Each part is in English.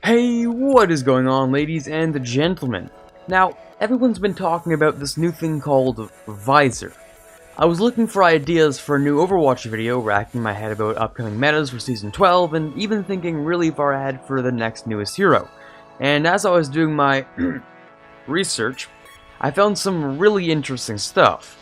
Hey, what is going on, ladies and gentlemen? Now, everyone's been talking about this new thing called Visor. I was looking for ideas for a new Overwatch video, racking my head about upcoming metas for Season 12, and even thinking really far ahead for the next newest hero. And as I was doing my research, I found some really interesting stuff.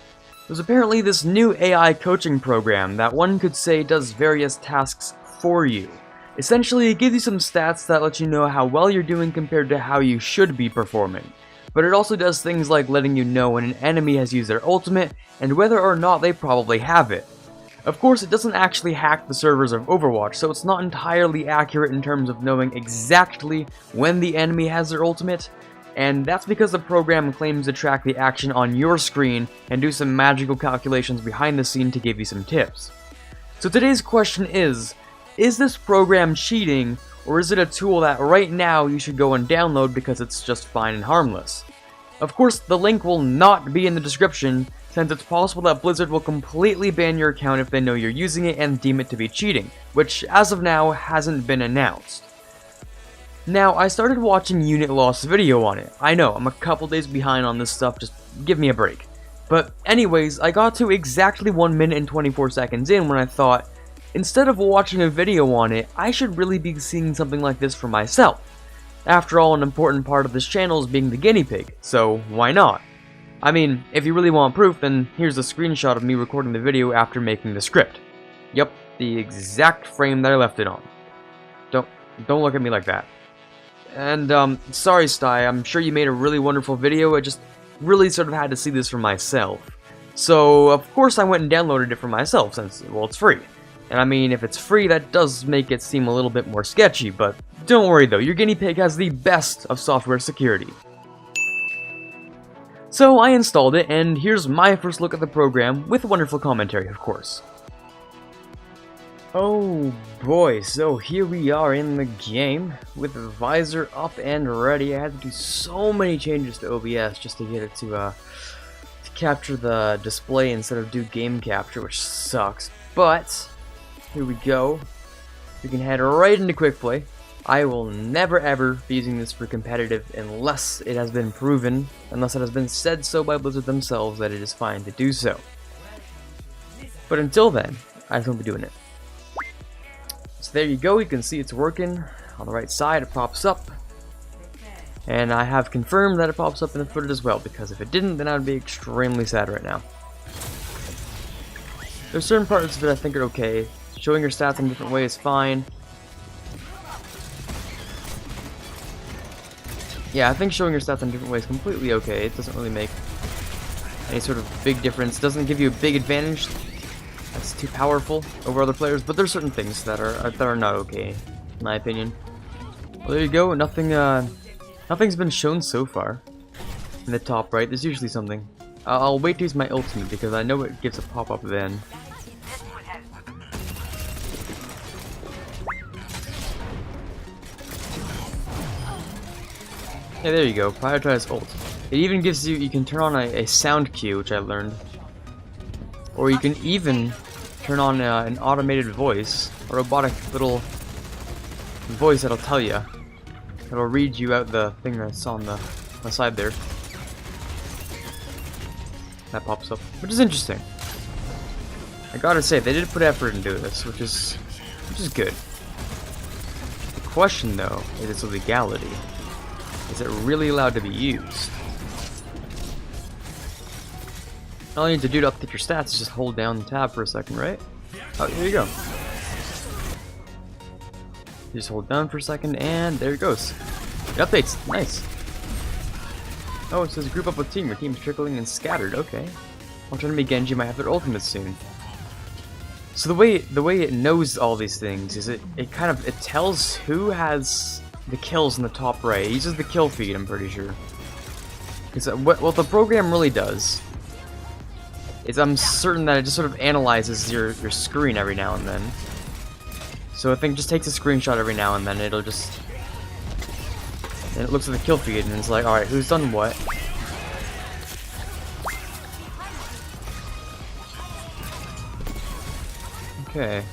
There's apparently this new AI coaching program that one could say does various tasks for you. Essentially, it gives you some stats that let you know how well you're doing compared to how you should be performing. But it also does things like letting you know when an enemy has used their ultimate, and whether or not they probably have it. Of course, it doesn't actually hack the servers of Overwatch, so it's not entirely accurate in terms of knowing exactly when the enemy has their ultimate, and that's because the program claims to track the action on your screen and do some magical calculations behind the scene to give you some tips. So today's question is this program cheating, or is it a tool that right now you should go and download because it's just fine and harmless? Of course, the link will not be in the description, since it's possible that Blizzard will completely ban your account if they know you're using it and deem it to be cheating, which as of now hasn't been announced. Now, I started watching Unit Lost's video on it. I know, I'm a couple days behind on this stuff, just give me a break. But anyways, I got to exactly 1 minute and 24 seconds in when I thought, instead of watching a video on it, I should really be seeing something like this for myself. After all, an important part of this channel is being the guinea pig, so why not? I mean, if you really want proof, then here's a screenshot of me recording the video after making the script. Yep, the exact frame that I left it on. Don't look at me like that. And, sorry Sty, I'm sure you made a really wonderful video, I just really sort of had to see this for myself. So, of course I went and downloaded it for myself, since, well, it's free. And I mean, if it's free, that does make it seem a little bit more sketchy, but don't worry though, your guinea pig has the best of software security. So I installed it, and here's my first look at the program, with wonderful commentary, of course. Oh boy, so here we are in the game, with the Visor up and ready. I had to do so many changes to OBS just to get it to capture the display instead of do game capture, which sucks, but here we go. We can head right into quick play. I will never ever be using this for competitive unless it has been proven, unless it has been said so by Blizzard themselves that it is fine to do so. But until then, I just won't be doing it. So there you go, you can see it's working. On the right side it pops up. And I have confirmed that it pops up in the footage as well, because if it didn't, then I would be extremely sad right now. There's certain parts of it I think are okay. Showing your stats in different ways is fine. Yeah, I think showing your stats in different ways is completely okay. It doesn't really make any sort of big difference. It doesn't give you a big advantage. That's too powerful over other players, but there's certain things that are not okay, in my opinion. Well, there you go. Nothing's been shown so far. In the top right, there's usually something. I'll wait to use my ultimate because I know it gives a pop-up then. Yeah, there you go. Prioritize ult. It even gives you can turn on a sound cue, which I learned. Or you can even turn on an automated voice, a robotic little voice that'll tell you. It'll read you out the thing that's on the side there. That pops up, which is interesting. I gotta say, they did put effort into this, which is good. The question, though, is its legality. Is it really allowed to be used? All you need to do to update your stats is just hold down the tab for a second, right? Oh, here you go. You just hold down for a second, and there it goes. It updates. Nice. Oh, it says group up with team. Your team's trickling and scattered. Okay. Alternatively, Genji might have their ultimate soon. So the way it knows all these things is it tells who has the kills in the top right. It uses the kill feed, I'm pretty sure. Because what the program really does is I'm certain that it just sort of analyzes your screen every now and then. So I think it just takes a screenshot every now and then. It'll just it looks at the kill feed and it's like, all right, who's done what? Okay.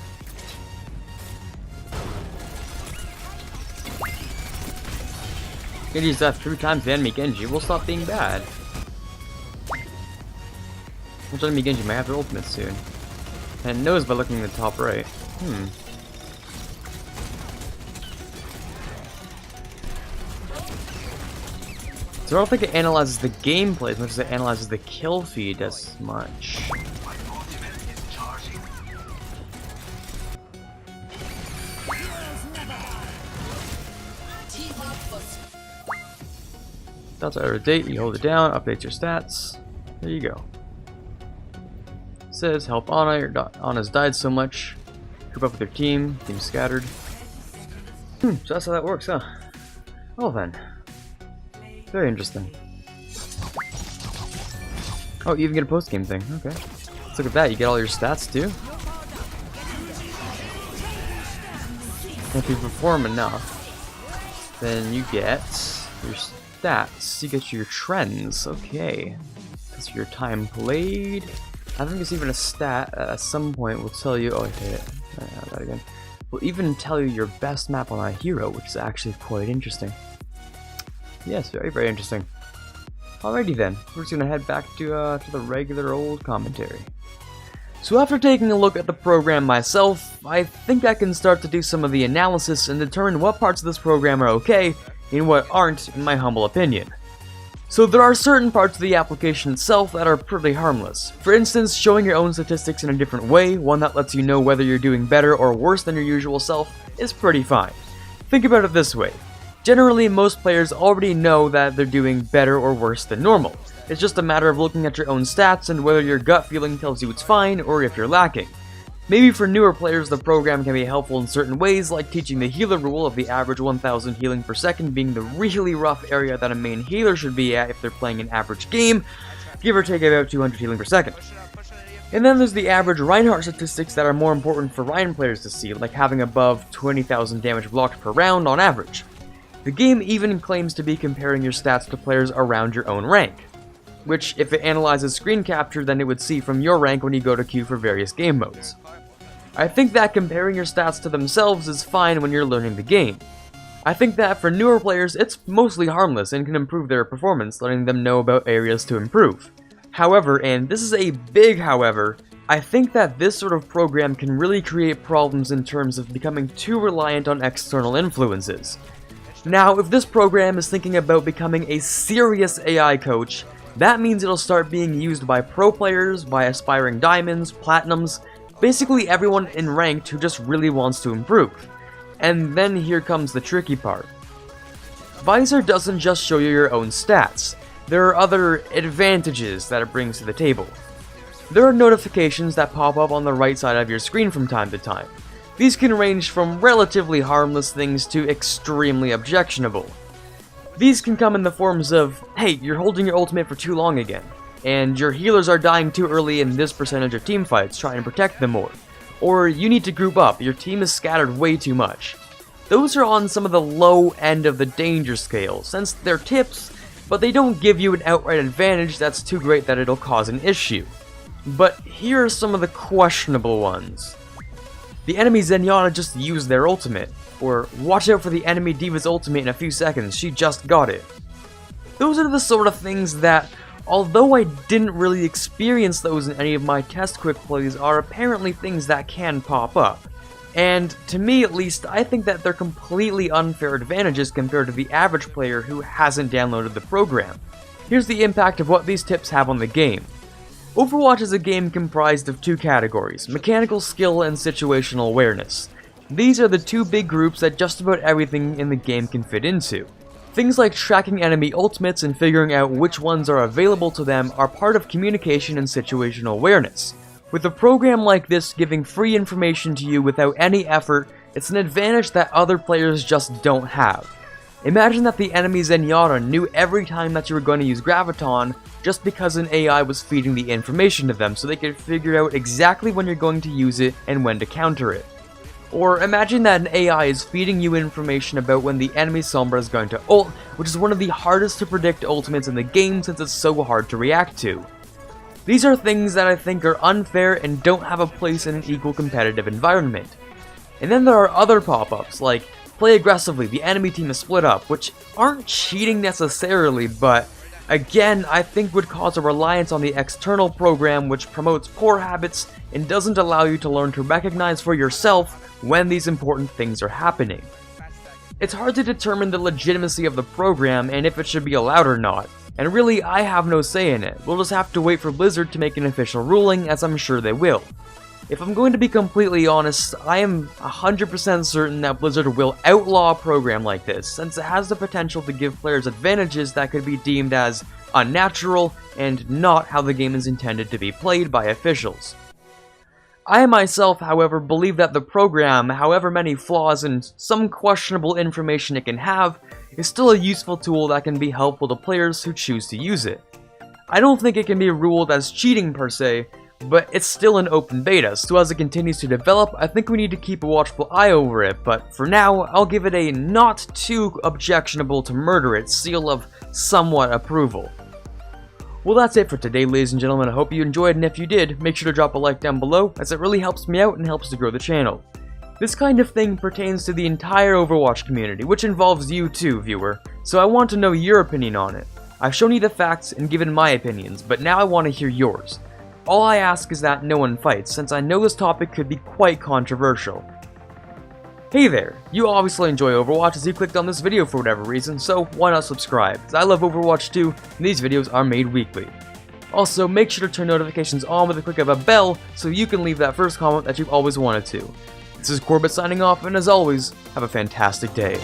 Genji's death 3 times the enemy Genji will stop being bad. Which enemy Genji might have their ultimate soon. And it knows by looking at the top right. So I don't think it analyzes the gameplay as much as it analyzes the kill feed as much. That's out of date, you hold it down, updates your stats. There you go. It says help Ana, Ana's died so much. Group up with your team scattered. So that's how that works, huh? Well then. Very interesting. Oh, you even get a post-game thing, okay. Let's look at that, you get all your stats too. If you perform enough, then you get your stats, you get your trends, okay. That's your time played. I think it's even a stat at some point will tell you, oh I hit it, that again. Will even tell you your best map on a hero, which is actually quite interesting. Yes, very, very interesting. Alrighty then, we're just gonna head back to the regular old commentary. So after taking a look at the program myself, I think I can start to do some of the analysis and determine what parts of this program are okay and what aren't, in my humble opinion. So there are certain parts of the application itself that are pretty harmless. For instance, showing your own statistics in a different way, one that lets you know whether you're doing better or worse than your usual self, is pretty fine. Think about it this way. Generally, most players already know that they're doing better or worse than normal. It's just a matter of looking at your own stats and whether your gut feeling tells you it's fine or if you're lacking. Maybe for newer players the program can be helpful in certain ways, like teaching the healer rule of the average 1000 healing per second being the really rough area that a main healer should be at if they're playing an average game, give or take about 200 healing per second. And then there's the average Reinhardt statistics that are more important for Ryan players to see, like having above 20,000 damage blocked per round on average. The game even claims to be comparing your stats to players around your own rank, which if it analyzes screen capture then it would see from your rank when you go to queue for various game modes. I think that comparing your stats to themselves is fine when you're learning the game. I think that for newer players it's mostly harmless and can improve their performance, letting them know about areas to improve. However, and this is a big however, I think that this sort of program can really create problems in terms of becoming too reliant on external influences. Now, if this program is thinking about becoming a serious AI coach, that means it'll start being used by pro players, by aspiring diamonds, platinums, basically everyone in ranked who just really wants to improve. And then here comes the tricky part. Visor doesn't just show you your own stats. There are other advantages that it brings to the table. There are notifications that pop up on the right side of your screen from time to time. These can range from relatively harmless things to extremely objectionable. These can come in the forms of, hey, you're holding your ultimate for too long again, and your healers are dying too early in this percentage of teamfights, try and protect them more. Or you need to group up, your team is scattered way too much. Those are on some of the low end of the danger scale, since they're tips, but they don't give you an outright advantage that's too great that it'll cause an issue. But here are some of the questionable ones. The enemy Zenyatta just used their ultimate, or watch out for the enemy D.Va's ultimate in a few seconds, she just got it. Those are the sort of things that, although I didn't really experience those in any of my test quick plays, are apparently things that can pop up. And, to me at least, I think that they're completely unfair advantages compared to the average player who hasn't downloaded the program. Here's the impact of what these tips have on the game. Overwatch is a game comprised of two categories, mechanical skill and situational awareness. These are the two big groups that just about everything in the game can fit into. Things like tracking enemy ultimates and figuring out which ones are available to them are part of communication and situational awareness. With a program like this giving free information to you without any effort, it's an advantage that other players just don't have. Imagine that the enemy Zenyatta knew every time that you were going to use Graviton just because an AI was feeding the information to them so they could figure out exactly when you're going to use it and when to counter it. Or imagine that an AI is feeding you information about when the enemy Sombra is going to ult, which is one of the hardest to predict ultimates in the game since it's so hard to react to. These are things that I think are unfair and don't have a place in an equal competitive environment. And then there are other pop-ups, like play aggressively, the enemy team is split up, which aren't cheating necessarily, but again, I think would cause a reliance on the external program, which promotes poor habits and doesn't allow you to learn to recognize for yourself when these important things are happening. It's hard to determine the legitimacy of the program and if it should be allowed or not, and really I have no say in it. We'll just have to wait for Blizzard to make an official ruling, as I'm sure they will. If I'm going to be completely honest, I am 100% certain that Blizzard will outlaw a program like this, since it has the potential to give players advantages that could be deemed as unnatural and not how the game is intended to be played by officials. I myself, however, believe that the program, however many flaws and some questionable information it can have, is still a useful tool that can be helpful to players who choose to use it. I don't think it can be ruled as cheating per se, but it's still an open beta, so as it continues to develop, I think we need to keep a watchful eye over it, but for now, I'll give it a not too objectionable to murder it seal of somewhat approval. Well, that's it for today, ladies and gentlemen. I hope you enjoyed, and if you did, make sure to drop a like down below, as it really helps me out and helps to grow the channel. This kind of thing pertains to the entire Overwatch community, which involves you too, viewer, so I want to know your opinion on it. I've shown you the facts and given my opinions, but now I want to hear yours. All I ask is that no one fights, since I know this topic could be quite controversial. Hey there, you obviously enjoy Overwatch as you clicked on this video for whatever reason, so why not subscribe, as I love Overwatch too, and these videos are made weekly. Also, make sure to turn notifications on with a click of a bell, so you can leave that first comment that you've always wanted to. This is Quarbit signing off, and as always, have a fantastic day.